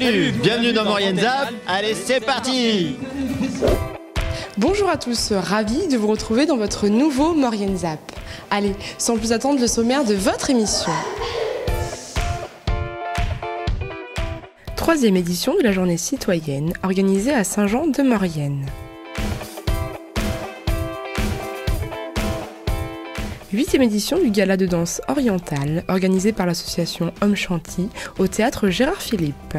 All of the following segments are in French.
Salut, bienvenue dans Maurienne Zap. Allez, c'est parti. Bonjour à tous, ravi de vous retrouver dans votre nouveau Maurienne Zap. Allez, sans plus attendre, le sommaire de votre émission. 3e édition de la journée citoyenne organisée à Saint-Jean-de-Maurienne. 8e édition du gala de danse orientale organisé par l'association Homme Chanty au théâtre Gérard Philippe.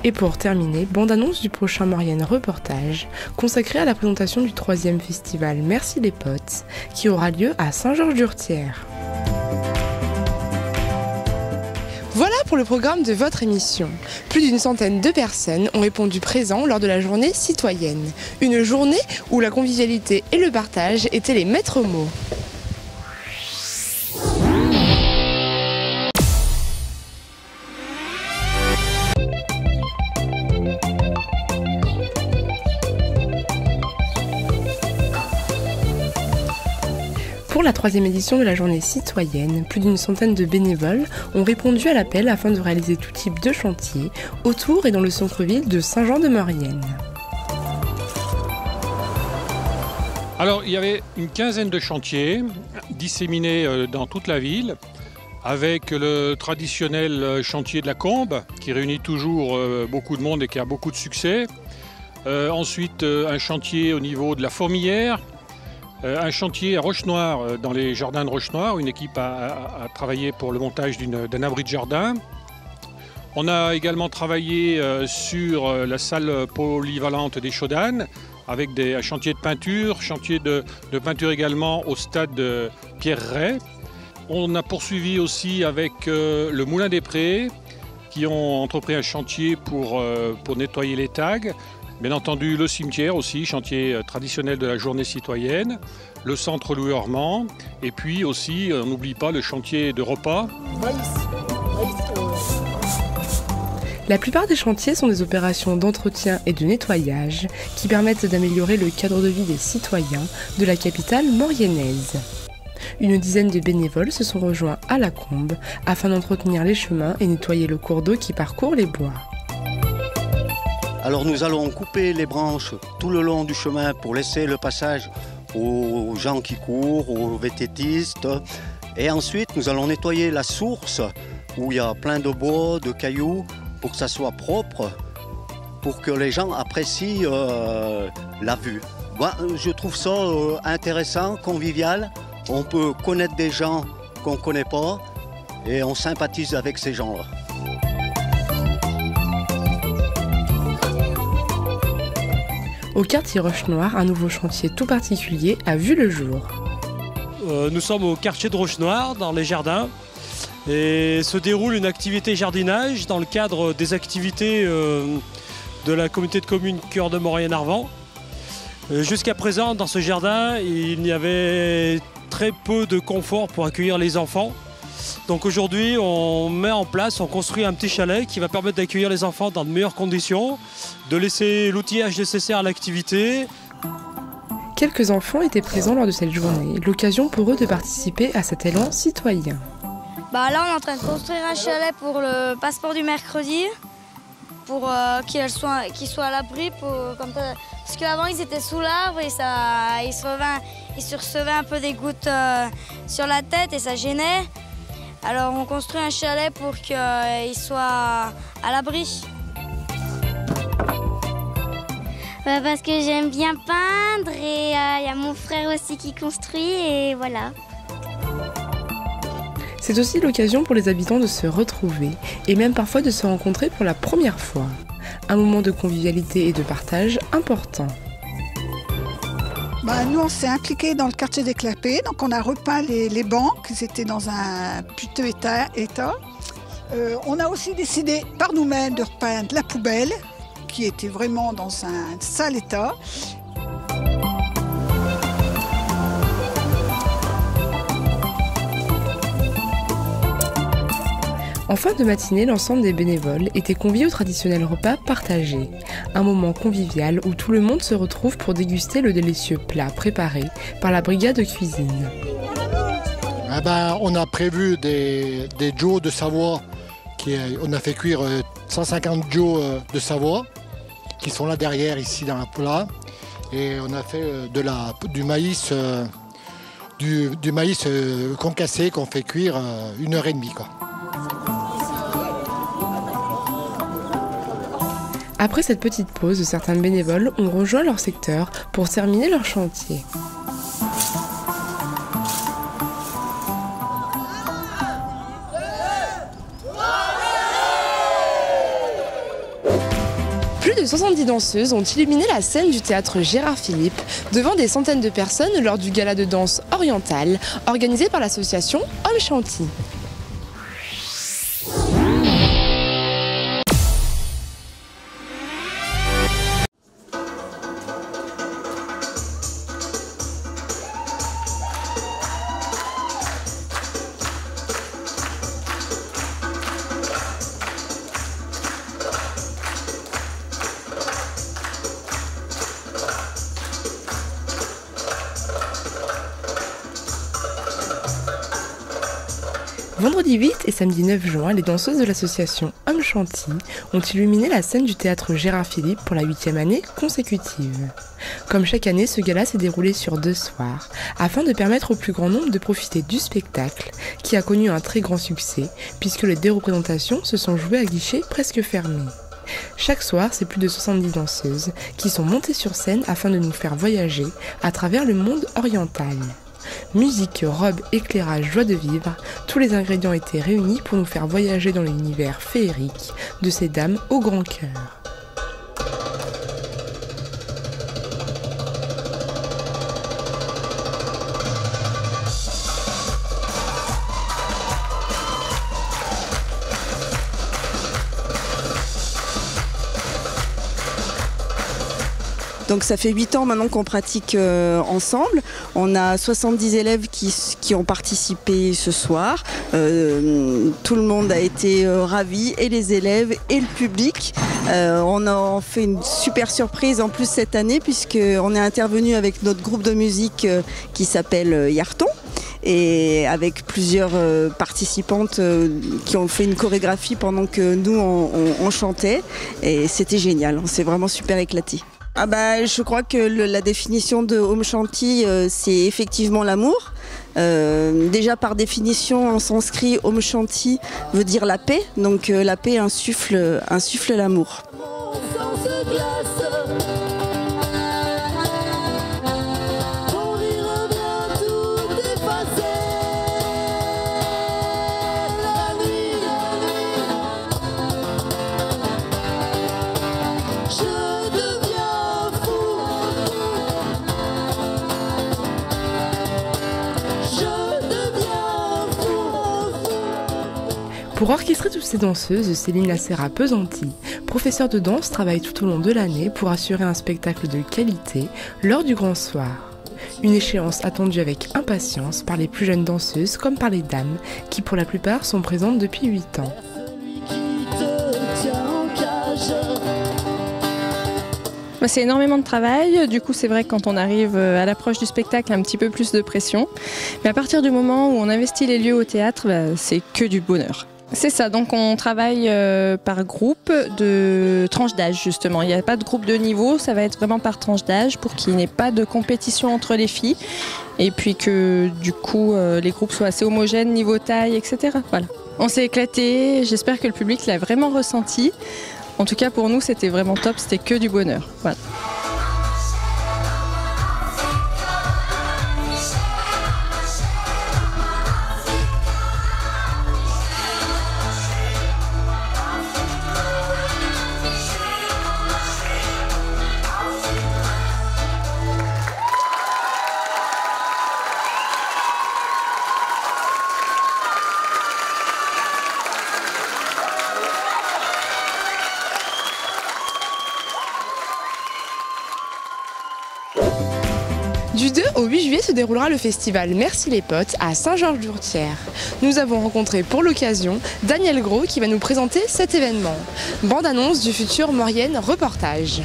Et pour terminer, bande-annonce du prochain Maurienne reportage consacré à la présentation du 3e festival Merci les potes qui aura lieu à Saint-Georges-d'Urtière. Voilà pour le programme de votre émission. Plus d'une centaine de personnes ont répondu présent lors de la journée citoyenne. Une journée où la convivialité et le partage étaient les maîtres mots. Pour la 3e édition de la journée citoyenne, plus d'une centaine de bénévoles ont répondu à l'appel afin de réaliser tout type de chantier autour et dans le centre-ville de Saint-Jean-de-Maurienne. Alors, il y avait une quinzaine de chantiers disséminés dans toute la ville, avec le traditionnel chantier de la Combe, qui réunit toujours beaucoup de monde et qui a beaucoup de succès. Ensuite, un chantier au niveau de la Fourmilière. Un chantier à Roche-Noire, dans les jardins de Roche-Noire, où une équipe a travaillé pour le montage d'un abri de jardin. On a également travaillé sur la salle polyvalente des Chaudanes, avec un chantier de peinture peinture également au stade de Pierre-Ray. On a poursuivi aussi avec le Moulin des Prés, qui ont entrepris un chantier pour nettoyer les tags. Bien entendu, le cimetière aussi, chantier traditionnel de la journée citoyenne, le centre Louis Ormand, et puis aussi, on n'oublie pas le chantier de repas. La plupart des chantiers sont des opérations d'entretien et de nettoyage qui permettent d'améliorer le cadre de vie des citoyens de la capitale mauriennaise. Une dizaine de bénévoles se sont rejoints à la Combe afin d'entretenir les chemins et nettoyer le cours d'eau qui parcourt les bois. Alors nous allons couper les branches tout le long du chemin pour laisser le passage aux gens qui courent, aux vététistes. Et ensuite nous allons nettoyer la source où il y a plein de bois, de cailloux, pour que ça soit propre, pour que les gens apprécient la vue. Moi, je trouve ça intéressant, convivial. On peut connaître des gens qu'on ne connaît pas et on sympathise avec ces gens-là. Au quartier Roche-Noire, un nouveau chantier tout particulier a vu le jour. Nous sommes au quartier de Roche-Noire, dans les jardins, et se déroule une activité jardinage dans le cadre des activités de la communauté de communes Cœur de Maurienne-Arvent. Jusqu'à présent, dans ce jardin, il y avait très peu de confort pour accueillir les enfants. Donc aujourd'hui, on construit un petit chalet qui va permettre d'accueillir les enfants dans de meilleures conditions, de laisser l'outillage nécessaire à l'activité. Quelques enfants étaient présents lors de cette journée, l'occasion pour eux de participer à cet élan citoyen. Là, on est en train de construire un chalet pour le passeport du mercredi, pour qu'ils soient à l'abri, parce qu'avant ils étaient sous l'arbre et ils se recevaient un peu des gouttes sur la tête et ça gênait. Alors on construit un chalet pour qu'ils soient à l'abri. Parce que j'aime bien peindre et il y a mon frère aussi qui construit et voilà. C'est aussi l'occasion pour les habitants de se retrouver et même parfois de se rencontrer pour la première fois. Un moment de convivialité et de partage important. Nous, on s'est impliqués dans le quartier des Clapets, donc on a repeint les bancs, qui étaient dans un piteux état. On a aussi décidé par nous-mêmes de repeindre la poubelle, qui était vraiment dans un sale état. En fin de matinée, l'ensemble des bénévoles étaient conviés au traditionnel repas partagé. Un moment convivial où tout le monde se retrouve pour déguster le délicieux plat préparé par la brigade de cuisine. On a prévu des joes de Savoie, on a fait cuire 150 joes de Savoie, qui sont là derrière, ici dans la plat. Et on a fait du maïs, du maïs concassé qu'on fait cuire 1h30. Quoi. Après cette petite pause, certains bénévoles ont rejoint leur secteur pour terminer leur chantier. Plus de 70 danseuses ont illuminé la scène du théâtre Gérard Philippe devant des centaines de personnes lors du gala de danse orientale organisé par l'association Homme Chanty. Vendredi 8 et samedi 9 juin, les danseuses de l'association Homme Chanty ont illuminé la scène du théâtre Gérard Philippe pour la 8e année consécutive. Comme chaque année, ce gala s'est déroulé sur 2 soirs, afin de permettre au plus grand nombre de profiter du spectacle, qui a connu un très grand succès, puisque les 2 représentations se sont jouées à guichets presque fermés. Chaque soir, c'est plus de 70 danseuses qui sont montées sur scène afin de nous faire voyager à travers le monde oriental. Musique, robe, éclairage, joie de vivre, tous les ingrédients étaient réunis pour nous faire voyager dans l'univers féerique de ces dames au grand cœur. Donc ça fait 8 ans maintenant qu'on pratique ensemble. On a 70 élèves qui ont participé ce soir. Tout le monde a été ravi, et les élèves et le public. On a fait une super surprise en plus cette année, puisqu'on est intervenu avec notre groupe de musique qui s'appelle Yarton. Et avec plusieurs participantes qui ont fait une chorégraphie pendant que nous on chantait. Et c'était génial, on s'est vraiment super éclatés. Je crois que la définition de Homme Chanty, c'est effectivement l'amour. Déjà par définition en sanskrit, Homme Chanty veut dire la paix, donc la paix insuffle l'amour. Pour orchestrer toutes ces danseuses, Céline Lacera Pesanti, professeure de danse, travaille tout au long de l'année pour assurer un spectacle de qualité lors du grand soir. Une échéance attendue avec impatience par les plus jeunes danseuses comme par les dames, qui pour la plupart sont présentes depuis 8 ans. C'est énormément de travail, du coup c'est vrai que quand on arrive à l'approche du spectacle, un petit peu plus de pression. Mais à partir du moment où on investit les lieux au théâtre, c'est que du bonheur. C'est ça, donc on travaille par groupe de tranche d'âge justement. Il n'y a pas de groupe de niveau, ça va être vraiment par tranche d'âge pour qu'il n'y ait pas de compétition entre les filles. Et puis que du coup les groupes soient assez homogènes niveau taille, etc. Voilà. On s'est éclaté, j'espère que le public l'a vraiment ressenti. En tout cas pour nous c'était vraiment top, c'était que du bonheur. Voilà. Du 2 au 8 juillet se déroulera le festival Merci les potes à Saint-Georges-d'Ourtière. Nous avons rencontré pour l'occasion Daniel Gros qui va nous présenter cet événement. Bande-annonce du futur Maurienne reportage.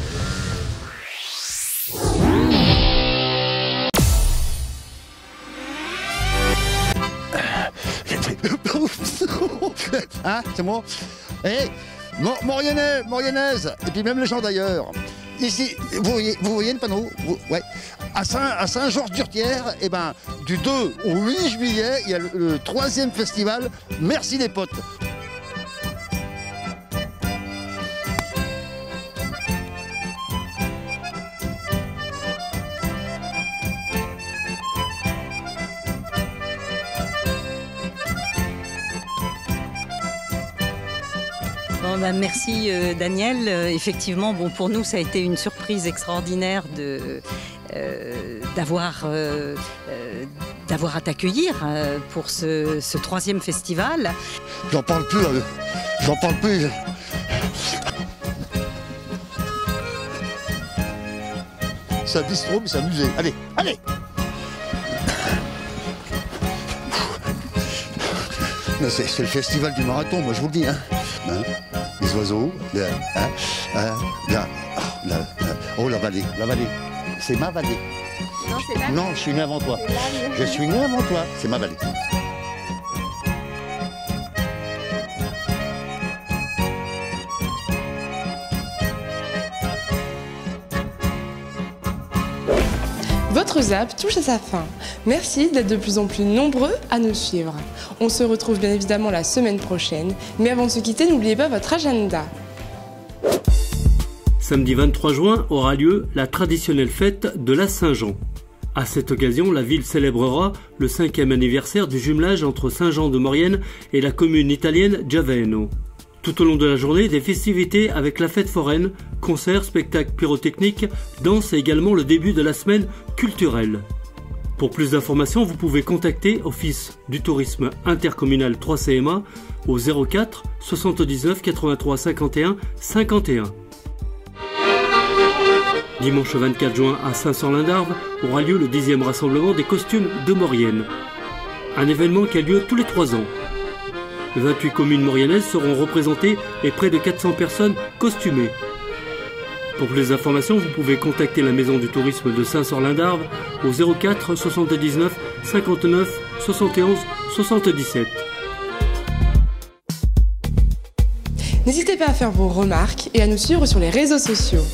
Hein, c'est moi. Et Mauriennaise, et puis même les gens d'ailleurs. Ici, vous voyez le panneau ouais. À Saint-Georges-d'Urtière, eh ben, du 2 au 8 juillet, il y a le 3e festival Merci les potes. Bon, bah, merci Daniel. Effectivement, bon, pour nous, ça a été une surprise extraordinaire d'avoir à t'accueillir pour ce 3e festival. J'en parle plus. C'est un bistrot, mais c'est un musée. Allez. C'est le festival du marathon, moi je vous le dis. Hein. Les oiseaux, oh la vallée. C'est ma vallée. Non, c'est la Non, je suis né avant toi. Je suis né avant toi, c'est ma vallée. Votre ZAP touche à sa fin. Merci d'être de plus en plus nombreux à nous suivre. On se retrouve bien évidemment la semaine prochaine, mais avant de se quitter, n'oubliez pas votre agenda. Samedi 23 juin aura lieu la traditionnelle fête de la Saint-Jean. À cette occasion, la ville célébrera le 5e anniversaire du jumelage entre Saint-Jean-de-Maurienne et la commune italienne Giaveno. Tout au long de la journée, des festivités avec la fête foraine, concerts, spectacles pyrotechniques, danse et également le début de la semaine culturelle. Pour plus d'informations, vous pouvez contacter Office du tourisme intercommunal 3CMA au 04 79 83 51 51. Dimanche 24 juin à Saint-Sorlin-d'Arves aura lieu le 10e rassemblement des costumes de Maurienne. Un événement qui a lieu tous les 3 ans. 28 communes mauriennaises seront représentées et près de 400 personnes costumées. Pour plus d'informations, vous pouvez contacter la Maison du tourisme de Saint-Sorlin-d'Arves au 04 79 59 71 77. N'hésitez pas à faire vos remarques et à nous suivre sur les réseaux sociaux.